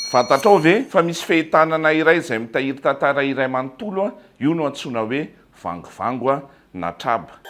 Fantatrao ve fa misy fehitanana iray izay mitahiry tantara iray manontolo a, io no antsoina hoe vangovango a na traba.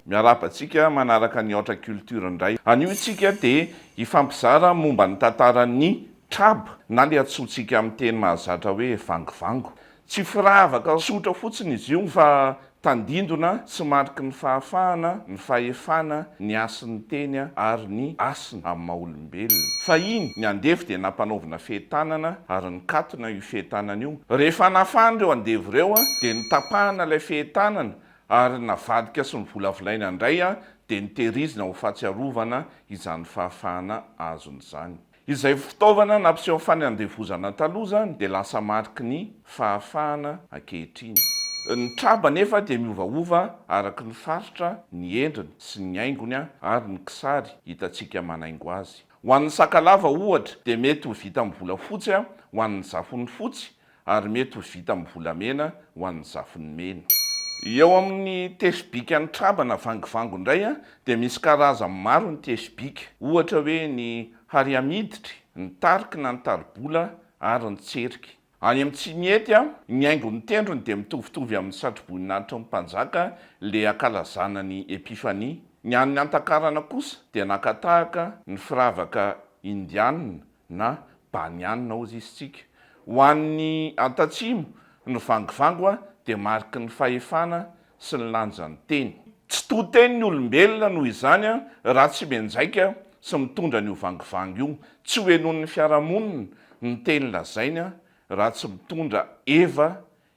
Miarabantsika manaraka ny aotra culture indray. Anio itsika dia hifampizara momba ny tantaran'ny traba na le antsointsika amin'ny teny mahazatra hoe vangovango. Tsy firavaka sotra fotsiny izy io fa tandindona sy mariky ny fahafahana, ny fahefana, ny asin'ny teny ary ny asiny amin'ny maha-olombelona. Fa iny ny andefy dia nampanaovina fehitanana ary nikatona io fehitanana io. Rehefa nafana ireo andevy ireo dia nitapahana ilay fehitanana ary navadika sy nivolavolaina indray dia nitehirizina ho fahatsiarovana izany fahafahana azon'izany. Izay fitaovana nampiseho amin'ny fanandevozana taloha dia lasa mariky ny fahafahana ankehitriny. Ny traba nefa dia miovaova araky ny faritra, ny endriny sy ny haingony ary ny kisary hitantsika manaingo azy. Ho an'ny sakalava ohatra dia mety ho vita amin'ny volafotsy ho an'ny zafiny fotsy ary mety ho vita amin'ny volamena ho an'ny zafiny mena. Eo amin'ny tesibika ny traba na vangovango indray dia misy karazany maro ny tesibika. Ohatra hoe ny hariamiditry, ny tariky na ny taribola ary ny tseriky. Any amin'ny tsy miety ny haingon'ny tendrony dia mitovitovy amin'ny satroboninahitry ny mpanjaka le ankalazana ny epifania. Ny an'ny antakarana kosa dia nakatahaka ny firavaka indianina na banianina ozy isitsika. Ho an'ny antatsimo ny vangovango dia mariky ny fahefana sy ny lanjan'ny teny. Tsy to-teny ny olombelona noho izany raha tsy menjaika sy mitondra n'io vangovango io. Tsy hoe noho ny fiarahamonina ny teny lazainy raha tsy mitondra eva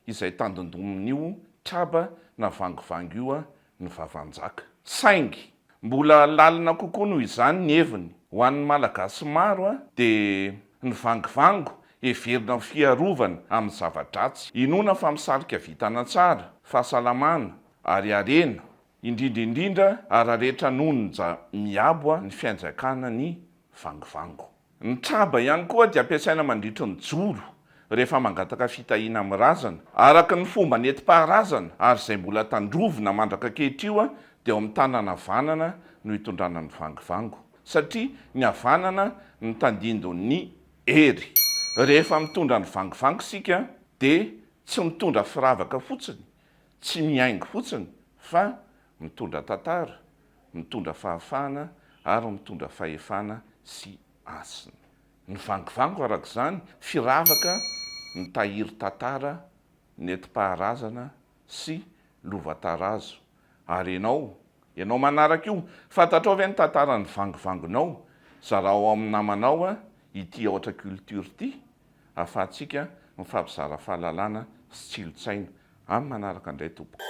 izay tandondomin'io traba na vangovango io ny vavanjaka. Saingy mbola lalina kokoa noho izany ny eviny. Ho an'ny malagasy maro dia ny vangovango heverina fiarovana amin'ny zava-dratsy. Inona fa misarika vitana tsara, fahasalamana ary harena, indrindraindrindra ary rehetra nonja miabo ny fianjakana ny vangovango. Ny traba ihany koa dia ampiasaina mandritry ny joro rehefa mangataka fitahiana amin'ny razana. Araka ny fomba nentim-paharazana ary izay mbola tandrovina mandraka ankehitr'io dia ao amin'ny tanana havanana no hitondrana ny vangovango. Satria ny havanana ny tandindon'ny hery. Rehefa mitondra ny vangovango sika dia tsy mitondra firavaka fotsiny, tsy mihaingo fotsiny, fa mitondra tantara, mitondra fahafahana ary mitondra fahefana sy asina. Ny vangovango arak'izany firavaka mitahiry tantara, nentim-paharazana sy lovan-tarazo. Ary ianao manaraka io, fantatrao ve ny tantaran'ny vangovangonao? Zarao amin'ny namanao ity aotra culture ity, ahafahantsika mifampizara fahalalana sy tsilontsaina amin'ny manaraka indray tompoko.